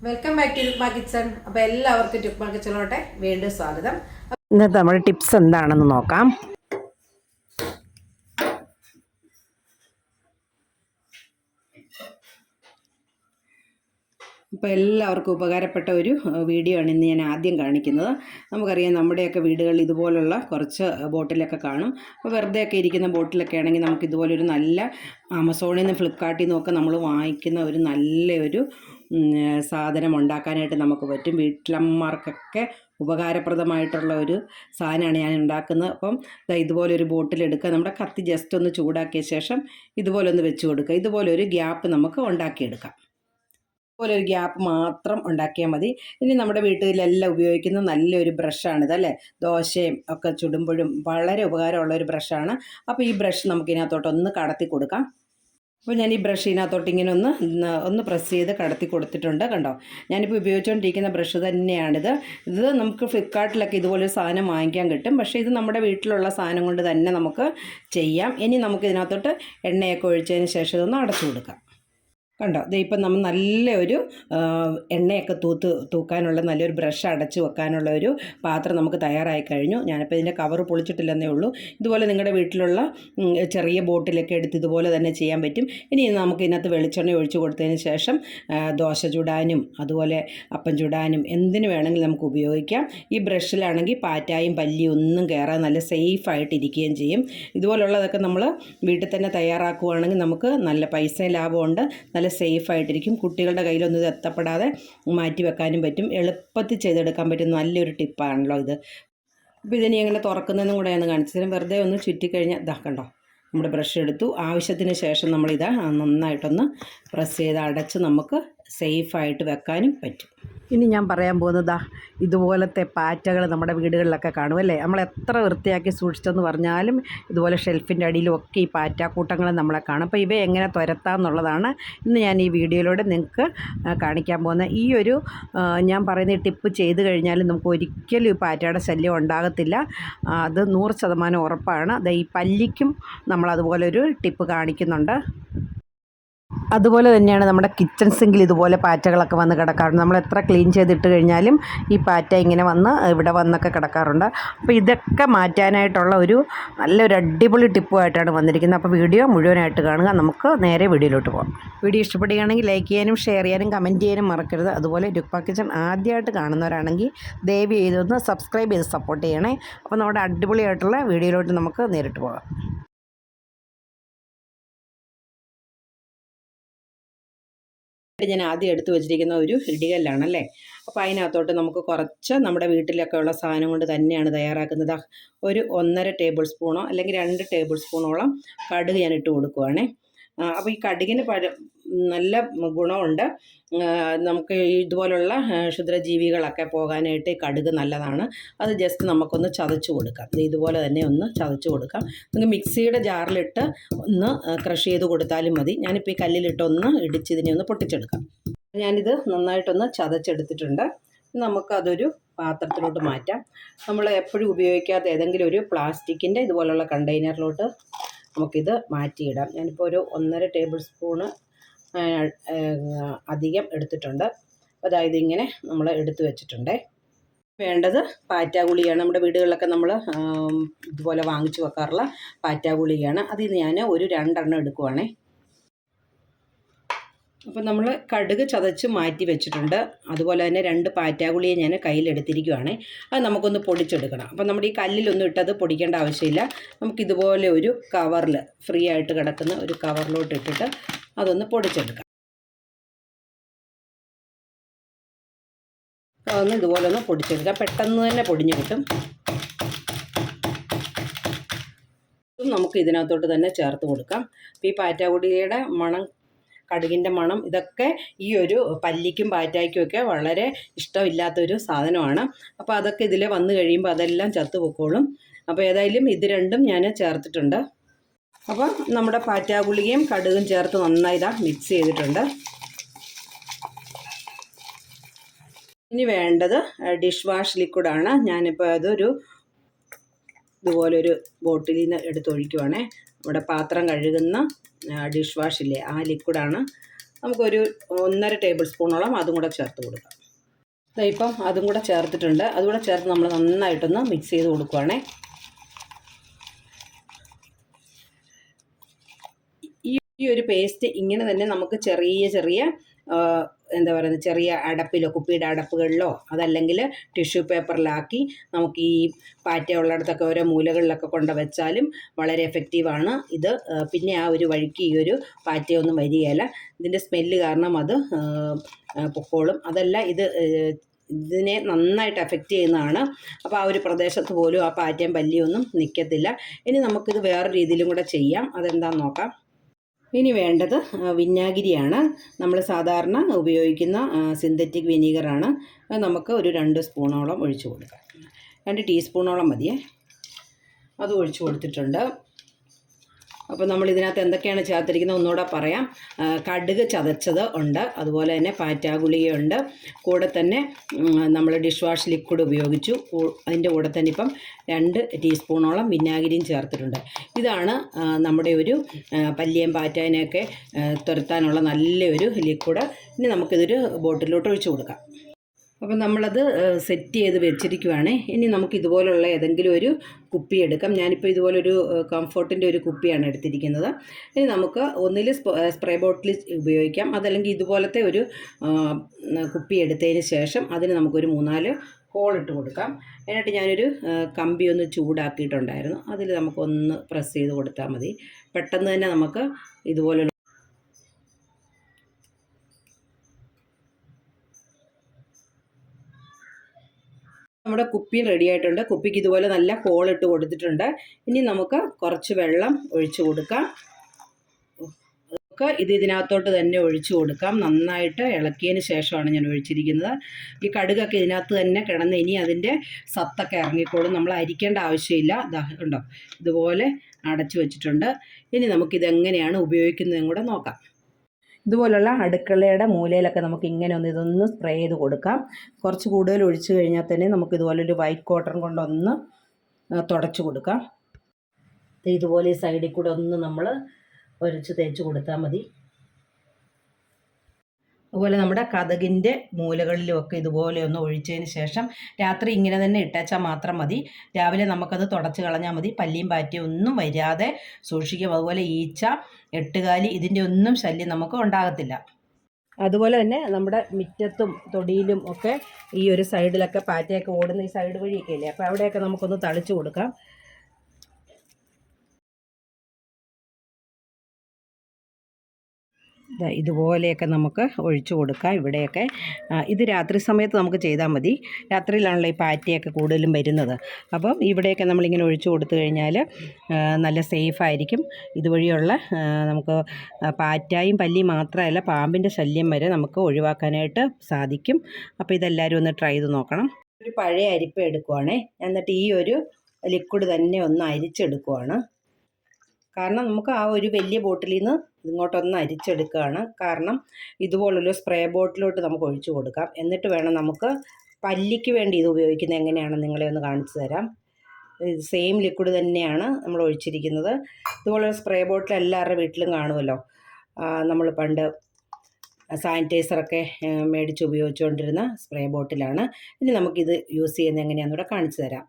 Welcome back to ടുക്മ kitchen. അപ്പോൾ എല്ലാവർക്കും ടുക്മ കിച്ചണിലോട്ടെ വീണ്ടും സ്വാഗതം. ഇന്നത്തെ നമ്മുടെ ടിപ്സ് എന്താണെന്ന് നോക്കാം. അപ്പോൾ എല്ലാവർക്കും ഉപകാരപ്പെട്ട ഒരു വീഡിയോ ആണ് ഇന്ന് ഞാൻ ആദ്യം കാണിക്കുന്നത്. നമുക്കറിയാം നമ്മുടെയൊക്കെ വീടുകളിൽ ഇതുപോലുള്ള കുറച്ച് ബോട്ടിലൊക്കെ കാണും. അപ്പോൾ വെറുതെയൊക്കെ ഇരിക്കുന്ന ബോട്ടിലൊക്കെ ആണെങ്കിൽ നമുക്ക് ഇതുപോലൊരു നല്ല ആമസോണിൽ നിന്ന് ഫ്ലിപ്കാർട്ടിൽ നിന്നൊക്കെ നമ്മൾ വാങ്ങിക്കുന്ന ഒരു നല്ലൊരു സാധനം ഉണ്ടാക്കാനായിട്ട് നമുക്ക് പറ്റും. വീട്ടിലമ്മമാർക്കൊക്കെ ഉപകാരപ്രദമായിട്ടുള്ള ഒരു സാധനമാണ് ഞാൻ ഉണ്ടാക്കുന്നത്. അപ്പം ഇതുപോലൊരു ബോട്ടിലെടുക്കുക, നമ്മുടെ കത്തി ജസ്റ്റ് ഒന്ന് ചൂടാക്കിയ ശേഷം ഇതുപോലെ ഒന്ന് വെച്ച് കൊടുക്കുക. ഇതുപോലൊരു ഗ്യാപ്പ് നമുക്ക് ഉണ്ടാക്കിയെടുക്കാം. ഇതുപോലെ ഒരു ഗ്യാപ്പ് മാത്രം ഉണ്ടാക്കിയാൽ മതി. ഇനി നമ്മുടെ വീട്ടിലെല്ലാം ഉപയോഗിക്കുന്ന നല്ലൊരു ബ്രഷാണിത് അല്ലേ. ദോശയും ഒക്കെ ചുടുമ്പോഴും വളരെ ഉപകാരമുള്ള ഒരു ബ്രഷാണ്. അപ്പോൾ ഈ ബ്രഷ് നമുക്ക് ഇതിനകത്തോട്ടൊന്ന് കടത്തി കൊടുക്കാം. അപ്പോൾ ഞാൻ ഈ ബ്രഷ് ഇതിനകത്തോട്ട് ഇങ്ങനെ ഒന്ന് പ്രസ് ചെയ്ത് കടത്തി കൊടുത്തിട്ടുണ്ട്. കണ്ടോ, ഞാനിപ്പോൾ ഉപയോഗിച്ചുകൊണ്ടിരിക്കുന്ന ബ്രഷ് തന്നെയാണിത്. ഇത് നമുക്ക് ഫ്ലിപ്കാർട്ടിലൊക്കെ ഇതുപോലൊരു സാധനം വാങ്ങിക്കാൻ കിട്ടും. പക്ഷേ ഇത് നമ്മുടെ വീട്ടിലുള്ള സാധനം കൊണ്ട് തന്നെ നമുക്ക് ചെയ്യാം. ഇനി നമുക്ക് ഇതിനകത്തോട്ട് എണ്ണയൊക്കെ ഒഴിച്ചതിന് ശേഷം ഇതൊന്ന് അടച്ചു കൊടുക്കാം. കണ്ടോ, ഇപ്പം നമ്മൾ നല്ലൊരു എണ്ണയൊക്കെ തൂക്കാനുള്ള നല്ലൊരു ബ്രഷ് അടച്ച് വെക്കാനുള്ള ഒരു പാത്രം നമുക്ക് തയ്യാറായി കഴിഞ്ഞു. ഞാനിപ്പോൾ ഇതിൻ്റെ കവർ പൊളിച്ചിട്ടില്ലെന്നേ ഉള്ളൂ. ഇതുപോലെ നിങ്ങളുടെ വീട്ടിലുള്ള ചെറിയ ബോട്ടിലൊക്കെ എടുത്ത് ഇതുപോലെ തന്നെ ചെയ്യാൻ പറ്റും. ഇനി നമുക്ക് ഇതിനകത്ത് വെളിച്ചെണ്ണ ഒഴിച്ച് കൊടുത്തതിന് ശേഷം ദോശ ചുടാനും അതുപോലെ അപ്പം ചുടാനും എന്തിനു വേണമെങ്കിലും നമുക്ക് ഉപയോഗിക്കാം. ഈ ബ്രഷിലാണെങ്കിൽ പാറ്റായും പല്ലിയും ഒന്നും കയറാൻ നല്ല സേഫായിട്ടിരിക്കുകയും ചെയ്യും. ഇതുപോലുള്ളതൊക്കെ നമ്മൾ വീട്ടിൽ തന്നെ തയ്യാറാക്കുകയാണെങ്കിൽ നമുക്ക് നല്ല പൈസ ലാഭമുണ്ട്, നല്ല സേഫായിട്ടിരിക്കും. കുട്ടികളുടെ കയ്യിലൊന്നും ഇത് എത്തപ്പെടാതെ മാറ്റി വെക്കാനും പറ്റും. എളുപ്പത്തിൽ ചെയ്തെടുക്കാൻ പറ്റും നല്ലൊരു ടിപ്പാണല്ലോ ഇത്. അപ്പോൾ ഇതിനെ എങ്ങനെ തുറക്കുന്നതെന്നും കൂടെ ഒന്ന് കാണിച്ചു തരാം. വെറുതെ ഒന്ന് ചുറ്റിക്കഴിഞ്ഞാൽ ഇതാ കണ്ടോ, നമ്മുടെ ബ്രഷ് എടുത്തു. ആവശ്യത്തിന് ശേഷം നമ്മളിത് നന്നായിട്ടൊന്ന് പ്രസ് ചെയ്ത് അടച്ച് നമുക്ക് സേഫായിട്ട് വെക്കാനും പറ്റും. ഇനി ഞാൻ പറയാൻ പോകുന്നത് ഇതുപോലത്തെ പാറ്റകൾ നമ്മുടെ വീടുകളിലൊക്കെ കാണുമല്ലേ. നമ്മൾ എത്ര വൃത്തിയാക്കി സൂക്ഷിച്ചെന്ന് പറഞ്ഞാലും ഇതുപോലെ ഷെൽഫിൻ്റെ അടിയിലും ഒക്കെ ഈ പാറ്റാക്കൂട്ടങ്ങൾ നമ്മളെ കാണും. അപ്പോൾ ഇവയെ എങ്ങനെ തുരത്താമെന്നുള്ളതാണ് ഇന്ന് ഞാൻ ഈ വീഡിയോയിലൂടെ നിങ്ങൾക്ക് കാണിക്കാൻ പോകുന്നത്. ഈ ഒരു ഞാൻ പറയുന്ന ഈ ടിപ്പ് ചെയ്ത് കഴിഞ്ഞാൽ നമുക്ക് ഒരിക്കലും ഈ പാറ്റയുടെ ശല്യം ഉണ്ടാകത്തില്ല. അത് 100% ഉറപ്പാണ്. ഈ പല്ലിക്കും നമ്മളതുപോലൊരു ടിപ്പ് കാണിക്കുന്നുണ്ട്. അതുപോലെ തന്നെയാണ് നമ്മുടെ കിച്ചൺ സിങ്കിൽ ഇതുപോലെ പാറ്റകളൊക്കെ വന്ന് കിടക്കാറുണ്ട്. നമ്മൾ എത്ര ക്ലീൻ ചെയ്തിട്ട് കഴിഞ്ഞാലും ഈ പാറ്റ ഇങ്ങനെ വന്ന് ഇവിടെ വന്നൊക്കെ കിടക്കാറുണ്ട്. അപ്പോൾ ഇതൊക്കെ മാറ്റാനായിട്ടുള്ള ഒരു നല്ലൊരു അടിപൊളി ടിപ്പുമായിട്ടാണ് വന്നിരിക്കുന്നത്. അപ്പോൾ വീഡിയോ മുഴുവനായിട്ട് കാണുക. നമുക്ക് നേരെ വീഡിയോയിലോട്ട് പോകാം. വീഡിയോ ഇഷ്ടപ്പെടുകയാണെങ്കിൽ ലൈക്ക് ചെയ്യാനും ഷെയർ ചെയ്യാനും കമൻറ്റ് ചെയ്യാനും മറക്കരുത്. അതുപോലെ ടുക്മ കിച്ചൺ ആദ്യമായിട്ട് കാണുന്നവരാണെങ്കിൽ ദയവ് ചെയ്തൊന്ന് സബ്സ്ക്രൈബ് ചെയ്ത് സപ്പോർട്ട് ചെയ്യണേ. അപ്പോൾ നമ്മുടെ അടിപൊളിയായിട്ടുള്ള വീഡിയോയിലോട്ട് നമുക്ക് നേരിട്ട് പോകാം. ഞാൻ ആദ്യം എടുത്തു വെച്ചിരിക്കുന്ന ഒരു ഇടികല്ലാണല്ലേ. അപ്പോൾ അതിനകത്തോട്ട് നമുക്ക് കുറച്ച് നമ്മുടെ വീട്ടിലൊക്കെ ഉള്ള സാധനം കൊണ്ട് തന്നെയാണ് തയ്യാറാക്കുന്നത്. ഒരു 1.5 ടേബിൾ സ്പൂണോ അല്ലെങ്കിൽ 2 ടേബിൾ സ്പൂണോളം കടുക് ഞാൻ ഇട്ട് കൊടുക്കുവാണേ. അപ്പോൾ ഈ കടുകിന് നല്ല ഗുണമുണ്ട്. നമുക്ക് ഇതുപോലുള്ള ക്ഷുദ്രജീവികളൊക്കെ പോകാനായിട്ട് ഈ കടുക് നല്ലതാണ്. അത് ജസ്റ്റ് നമുക്കൊന്ന് ചതച്ച് കൊടുക്കാം. ഇതുപോലെ തന്നെ ഒന്ന് ചതച്ച് കൊടുക്കാം. നിങ്ങൾക്ക് മിക്സിയുടെ ജാറിലിട്ട് ഒന്ന് ക്രഷ് ചെയ്ത് കൊടുത്താലും മതി. ഞാനിപ്പോൾ ഈ കല്ലിലിട്ടൊന്ന് ഇടിച്ച് ഇതിനെ ഒന്ന് പൊട്ടിച്ചെടുക്കാം. ഞാനിത് നന്നായിട്ടൊന്ന് ചതച്ചെടുത്തിട്ടുണ്ട്. നമുക്കതൊരു പാത്രത്തിലോട്ട് മാറ്റാം. നമ്മൾ എപ്പോഴും ഉപയോഗിക്കാത്ത ഏതെങ്കിലും ഒരു പ്ലാസ്റ്റിക്കിൻ്റെ ഇതുപോലുള്ള കണ്ടെയ്നറിലോട്ട് നമുക്കിത് മാറ്റിയിടാം. ഞാനിപ്പോൾ ഒരു 1.5 ടേബിൾ സ്പൂണ് അധികം എടുത്തിട്ടുണ്ട്. അതായത് ഇങ്ങനെ നമ്മൾ എടുത്തു വെച്ചിട്ടുണ്ട്. വേണ്ടത് പാറ്റാഗുളികയാണ്. നമ്മുടെ വീടുകളിലൊക്കെ നമ്മൾ ഇതുപോലെ വാങ്ങിച്ചു വെക്കാറുള്ള പാറ്റാഗുളികയാണ്. അതിൽ നിന്ന് ഞാൻ ഒരു 2 എണ്ണം എടുക്കുവാണേ. അപ്പോൾ നമ്മൾ കടുക് ചതച്ച് മാറ്റി വെച്ചിട്ടുണ്ട്. അതുപോലെ തന്നെ 2 പാറ്റാഗുളിയെ ഞാൻ കയ്യിലെടുത്തിരിക്കുവാണ്. അത് നമുക്കൊന്ന് പൊടിച്ചെടുക്കണം. അപ്പോൾ നമ്മുടെ ഈ കല്ലിലൊന്നും ഇട്ടത് പൊടിക്കേണ്ട ആവശ്യമില്ല. നമുക്കിതുപോലെ ഒരു കവറിൽ ഫ്രീ ആയിട്ട് കിടക്കുന്ന ഒരു കവറിലോട്ട് ഇട്ടിട്ട് അതൊന്ന് പൊടിച്ചെടുക്കാം. അതൊന്ന് ഇതുപോലെ ഒന്ന് പൊടിച്ചെടുക്കാം. പെട്ടെന്ന് തന്നെ പൊടിഞ്ഞ് കിട്ടും. നമുക്ക് ഇതിനകത്തോട്ട് തന്നെ ചേർത്ത് കൊടുക്കാം. അപ്പോൾ ഈ പാറ്റാഗുളികയുടെ മണം, കടുകിൻ്റെ മണം, ഇതൊക്കെ ഈ ഒരു പല്ലിക്കും പാറ്റായ്ക്കും ഒക്കെ വളരെ ഇഷ്ടമില്ലാത്തൊരു സാധനമാണ്. അപ്പോൾ അതൊക്കെ ഇതിൽ വന്നു കഴിയുമ്പോൾ അതെല്ലാം ചത്തുപൊക്കോളും. അപ്പോൾ ഏതായാലും ഇത് രണ്ടും ഞാൻ ചേർത്തിട്ടുണ്ട്. അപ്പോൾ നമ്മുടെ പാറ്റാഗുളികയും കടുകും ചേർത്ത് നന്നായി മിക്സ് ചെയ്തിട്ടുണ്ട്. ഇനി വേണ്ടത് ഡിഷ് വാഷ് ലിക്വിഡാണ്. ഞാനിപ്പോൾ അതൊരു ഇതുപോലൊരു ബോട്ടിലിൽ നിന്ന് എടുത്തൊഴിക്കുവാണേ. നമ്മുടെ പാത്രം കഴുകുന്ന ഡിഷ് വാഷില്ലേ, ആ ലിക്വിഡാണ്. നമുക്കൊരു 1.5 ടേബിൾ സ്പൂണോളം അതും കൂടെ ചേർത്ത് കൊടുക്കാം. ഇപ്പം അതും കൂടെ ചേർത്തിട്ടുണ്ട്. അതുകൂടെ ചേർത്ത് നമ്മൾ നന്നായിട്ടൊന്ന് മിക്സ് ചെയ്ത് കൊടുക്കുവാണേ. ഈ ഒരു പേസ്റ്റ് ഇങ്ങനെ തന്നെ നമുക്ക് ചെറിയ എന്താ പറയുന്നത്, ചെറിയ അടപ്പിലോ കുപ്പിയുടെ അടപ്പുകളിലോ അതല്ലെങ്കിൽ ടിഷ്യൂ പേപ്പറിലാക്കി നമുക്ക് ഈ പാറ്റ ഉള്ളിടത്തൊക്കെ ഓരോ മൂലകളിലൊക്കെ കൊണ്ട് വെച്ചാലും വളരെ എഫക്റ്റീവാണ് ഇത്. പിന്നെ ആ ഒരു വഴിക്ക് ഈ ഒരു പാറ്റയൊന്നും വരികയില്ല. ഇതിൻ്റെ സ്മെല്ല് കാരണം അത് പൊക്കോളും. അതല്ല, ഇതിനെ നന്നായിട്ട് എഫക്റ്റ് ചെയ്യുന്നതാണ്. അപ്പോൾ ആ ഒരു പ്രദേശത്ത് പോലും ആ പാറ്റയും പല്ലിയൊന്നും നിൽക്കത്തില്ല. ഇനി നമുക്കിത് വേറെ രീതിയിലും കൂടെ ചെയ്യാം. അതെന്താണെന്ന് നോക്കാം. ഇനി വേണ്ടത് വിനാഗിരിയാണ്. നമ്മൾ സാധാരണ ഉപയോഗിക്കുന്ന സിന്തറ്റിക് വിനീഗറാണ്. അത് നമുക്ക് ഒരു 2 സ്പൂണോളം ഒഴിച്ച് കൊടുക്കാം. 2 ടീസ്പൂണോളം മതിയേ. അത് ഒഴിച്ച് കൊടുത്തിട്ടുണ്ട്. അപ്പോൾ നമ്മൾ ഇതിനകത്ത് എന്തൊക്കെയാണ് ചേർത്തിരിക്കുന്നത് ഒന്നുകൂടെ പറയാം. കടുക് ചതച്ചത് ഉണ്ട്, അതുപോലെ തന്നെ പാറ്റാ ഗുളികയുണ്ട്, കൂടെ തന്നെ നമ്മൾ ഡിഷ് വാഷ് ലിക്വിഡ് ഉപയോഗിച്ചു. അതിൻ്റെ കൂടെ തന്നെ ഇപ്പം 2 ടീസ്പൂണോളം വിനാഗിരിയും ചേർത്തിട്ടുണ്ട്. ഇതാണ് നമ്മുടെ ഒരു പല്ലിയും പാറ്റാനെയൊക്കെ തുരത്താനുള്ള നല്ലൊരു ലിക്വിഡ്. ഇനി നമുക്കിതൊരു ബോട്ടിലോട്ട് ഒഴിച്ച് കൊടുക്കാം. അപ്പം നമ്മളത് സെറ്റ് ചെയ്ത് വെച്ചിരിക്കുവാണ്. ഇനി നമുക്ക് ഇതുപോലുള്ള ഏതെങ്കിലും ഒരു കുപ്പി എടുക്കാം. ഞാനിപ്പോൾ ഇതുപോലൊരു കംഫോർട്ടിൻ്റെ ഒരു കുപ്പിയാണ് എടുത്തിരിക്കുന്നത്. ഇനി നമുക്ക് ഒന്നിൽ സ്പ്രേ ബോട്ടിൽ ഉപയോഗിക്കാം, അതല്ലെങ്കിൽ ഇതുപോലത്തെ ഒരു കുപ്പി എടുത്തതിന് ശേഷം അതിന് നമുക്കൊരു 3-4 ഹോളിട്ട് കൊടുക്കാം. അതിനായിട്ട് ഞാനൊരു കമ്പി ഒന്ന് ചൂടാക്കിയിട്ടുണ്ടായിരുന്നു. അതിൽ നമുക്കൊന്ന് പ്രസ് ചെയ്ത് കൊടുത്താൽ മതി. പെട്ടെന്ന് തന്നെ നമുക്ക് ഇതുപോലെ നമ്മുടെ കുപ്പി റെഡി ആയിട്ടുണ്ട്. കുപ്പിക്ക് ഇതുപോലെ നല്ല ഹോളിട്ട് കൊടുത്തിട്ടുണ്ട്. ഇനി നമുക്ക് കുറച്ച് വെള്ളം ഒഴിച്ച് കൊടുക്കാം. ഇതിനകത്തോട്ട് തന്നെ ഒഴിച്ചു കൊടുക്കാം. നന്നായിട്ട് ഇളക്കിയതിന് ശേഷമാണ് ഞാൻ ഒഴിച്ചിരിക്കുന്നത്. ഈ കടുകൊക്കെ ഇതിനകത്ത് തന്നെ കിടന്ന് ഇനി അതിൻ്റെ സത്തൊക്കെ ഇറങ്ങിക്കോളും. നമ്മൾ അരിക്കേണ്ട ആവശ്യമില്ല. ഉണ്ടോ, ഇതുപോലെ അടച്ചു വെച്ചിട്ടുണ്ട്. ഇനി നമുക്കിതെങ്ങനെയാണ് ഉപയോഗിക്കുന്നതും കൂടെ നോക്കാം. ഇതുപോലുള്ള അടുക്കളയുടെ മൂലയിലൊക്കെ നമുക്ക് ഇങ്ങനെ ഇതൊന്ന് സ്പ്രേ ചെയ്ത് കൊടുക്കാം. കുറച്ച് കൂടുതൽ ഒഴിച്ച് കഴിഞ്ഞാൽ തന്നെ നമുക്ക് ഇതുപോലൊരു വൈറ്റ് കോട്ടൺ കൊണ്ടൊന്ന് തുടച്ച് കൊടുക്കാം. ഇതുപോലെ ഈ സൈഡിൽ കൂടെ ഒന്ന് നമ്മൾ ഒരച്ച് തേച്ച് കൊടുത്താൽ മതി. അതുപോലെ നമ്മുടെ കതകിൻ്റെ മൂലകളിലുമൊക്കെ ഇതുപോലെ ഒന്ന് ഒഴിച്ചതിന് ശേഷം രാത്രി ഇങ്ങനെ തന്നെ ഇട്ടേച്ചാൽ മാത്രം മതി. രാവിലെ നമുക്കത് തുടച്ച് കളഞ്ഞാൽ മതി. പല്ലിയും പാറ്റയും ഒന്നും വരാതെ സൂക്ഷിക്കും. അതുപോലെ ഈച്ച, എട്ടുകാലി ഇതിൻ്റെ ഒന്നും ശല്യം നമുക്ക് ഉണ്ടാകത്തില്ല. അതുപോലെ തന്നെ നമ്മുടെ മുറ്റത്തും തൊടിയിലും ഒക്കെ ഈ ഒരു സൈഡിലൊക്കെ പാറ്റയൊക്കെ ഓടുന്ന ഈ സൈഡ് വഴിയൊക്കെ ഇല്ലേ, അപ്പോൾ അവിടെയൊക്കെ നമുക്കൊന്ന് തളിച്ച് കൊടുക്കാം. ഇതുപോലെയൊക്കെ നമുക്ക് ഒഴിച്ചു കൊടുക്കാം. ഇവിടെയൊക്കെ ഇത് രാത്രി സമയത്ത് നമുക്ക് ചെയ്താൽ മതി. രാത്രിയിലാണല്ലോ ഈ പാറ്റയൊക്കെ കൂടുതലും വരുന്നത്. അപ്പം ഇവിടെയൊക്കെ നമ്മളിങ്ങനെ ഒഴിച്ചു കൊടുത്തു കഴിഞ്ഞാൽ നല്ല സേഫായിരിക്കും. ഇതുവഴിയുള്ള നമുക്ക് പാറ്റായും പല്ലിയും മാത്രമല്ല പാമ്പിൻ്റെ ശല്യം വരെ നമുക്ക് ഒഴിവാക്കാനായിട്ട് സാധിക്കും. അപ്പോൾ ഇതെല്ലാവരും ഒന്ന് ട്രൈ ചെയ്ത് നോക്കണം. ഒരു പഴയ അരിപ്പ എടുക്കുവാണേ, എന്നിട്ട് ഈ ഒരു ലിക്വിഡ് തന്നെ ഒന്ന് അരിച്ചെടുക്കുവാണ്. കാരണം നമുക്ക് ആ ഒരു വലിയ ബോട്ടിലിൽ നിന്ന് ഇങ്ങോട്ടൊന്ന് അരിച്ചെടുക്കുകയാണ്. കാരണം ഇതുപോലൊരു സ്പ്രേ ബോട്ടിലോട്ട് നമുക്ക് ഒഴിച്ചു കൊടുക്കാം. എന്നിട്ട് വേണം നമുക്ക് പല്ലിക്ക് വേണ്ടി ഇത് ഉപയോഗിക്കുന്നത് എങ്ങനെയാണെന്ന് നിങ്ങളെ ഒന്ന് കാണിച്ചു തരാം. സെയിം ലിക്വിഡ് തന്നെയാണ് നമ്മൾ ഒഴിച്ചിരിക്കുന്നത്. ഇതുപോലൊരു സ്പ്രേ ബോട്ടിൽ എല്ലാവരുടെ വീട്ടിലും കാണുമല്ലോ. നമ്മൾ പണ്ട് സാനിറ്റൈസറൊക്കെ മേടിച്ച് ഉപയോഗിച്ചുകൊണ്ടിരുന്ന സ്പ്രേ ബോട്ടിലാണ്. ഇനി നമുക്കിത് യൂസ് ചെയ്യുന്നത് എങ്ങനെയാണെന്നൂടെ കാണിച്ചു തരാം.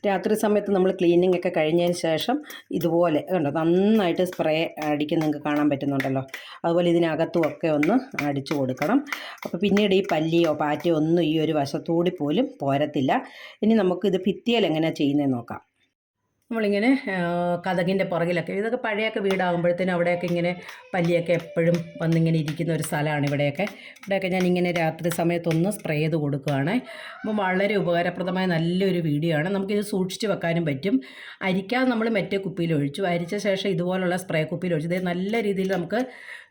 രാത്രി സമയത്ത് നമ്മൾ ക്ലീനിങ് ഒക്കെ കഴിഞ്ഞതിന് ശേഷം ഇതുപോലെ കണ്ടോ നന്നായിട്ട് സ്പ്രേ അടിക്കുന്ന നിങ്ങൾക്ക് കാണാൻ പറ്റുന്നുണ്ടല്ലോ. അതുപോലെ ഇതിനകത്തും ഒക്കെ ഒന്ന് അടിച്ചു കൊടുക്കണം. അപ്പോൾ പിന്നീട് ഈ പല്ലിയോ പാറ്റയോ ഒന്നും ഈ ഒരു വശത്തൂടി പോലും പോരത്തില്ല. ഇനി നമുക്കിത് ഭിത്തിയിൽ എങ്ങനെയാണ് ചെയ്യുന്നതെന്ന് നോക്കാം. നമ്മളിങ്ങനെ കതകിൻ്റെ പുറകിലൊക്കെ, ഇതൊക്കെ പഴയൊക്കെ വീടാകുമ്പോഴത്തേനും അവിടെയൊക്കെ ഇങ്ങനെ പല്ലിയൊക്കെ എപ്പോഴും വന്നിങ്ങനെ ഇരിക്കുന്ന ഒരു സ്ഥലമാണ് ഇവിടെയൊക്കെ ഞാനിങ്ങനെ രാത്രി സമയത്തൊന്ന് സ്പ്രേ ചെയ്ത് കൊടുക്കുകയാണ്. അപ്പോൾ വളരെ ഉപകാരപ്രദമായ നല്ലൊരു വീഡിയോ ആണ്. നമുക്കിത് സൂക്ഷിച്ച് വെക്കാനും പറ്റും. അരിക്കാതെ നമ്മൾ മറ്റേ കുപ്പിയിൽ ഒഴിച്ചു, അരിച്ച ശേഷം ഇതുപോലുള്ള സ്പ്രേ കുപ്പിയിൽ ഒഴിച്ചു. ഇത് നല്ല രീതിയിൽ നമുക്ക്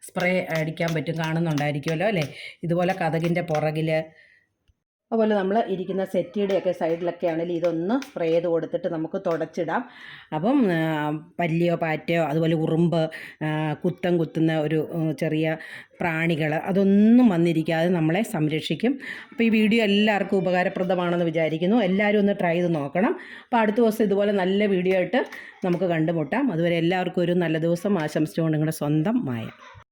സ്പ്രേ അടിക്കാൻ പറ്റും. കാണുന്നുണ്ടായിരിക്കുമല്ലോ അല്ലേ. ഇതുപോലെ കതകിൻ്റെ പുറകിൽ, അതുപോലെ നമ്മൾ ഇരിക്കുന്ന സെറ്റിയുടെയൊക്കെ സൈഡിലൊക്കെ ആണെങ്കിൽ ഇതൊന്ന് സ്പ്രേ ചെയ്ത് കൊടുത്തിട്ട് നമുക്ക് തുടച്ചിടാം. അപ്പം പല്ലിയോ പാറ്റയോ അതുപോലെ ഉറുമ്പ്, കുത്തുന്ന ഒരു ചെറിയ പ്രാണികൾ അതൊന്നും വന്നിരിക്കാതെ നമ്മളെ സംരക്ഷിക്കും. അപ്പോൾ ഈ വീഡിയോ എല്ലാവർക്കും ഉപകാരപ്രദമാണെന്ന് വിചാരിക്കുന്നു. എല്ലാവരും ഒന്ന് ട്രൈ ചെയ്ത് നോക്കണം. അപ്പോൾ അടുത്ത ദിവസം ഇതുപോലെ നല്ല വീഡിയോ ആയിട്ട് നമുക്ക് കണ്ടുമുട്ടാം. അതുവരെ എല്ലാവർക്കും ഒരു നല്ല ദിവസം ആശംസിച്ചുകൊണ്ട് നിങ്ങളുടെ സ്വന്തം മായ.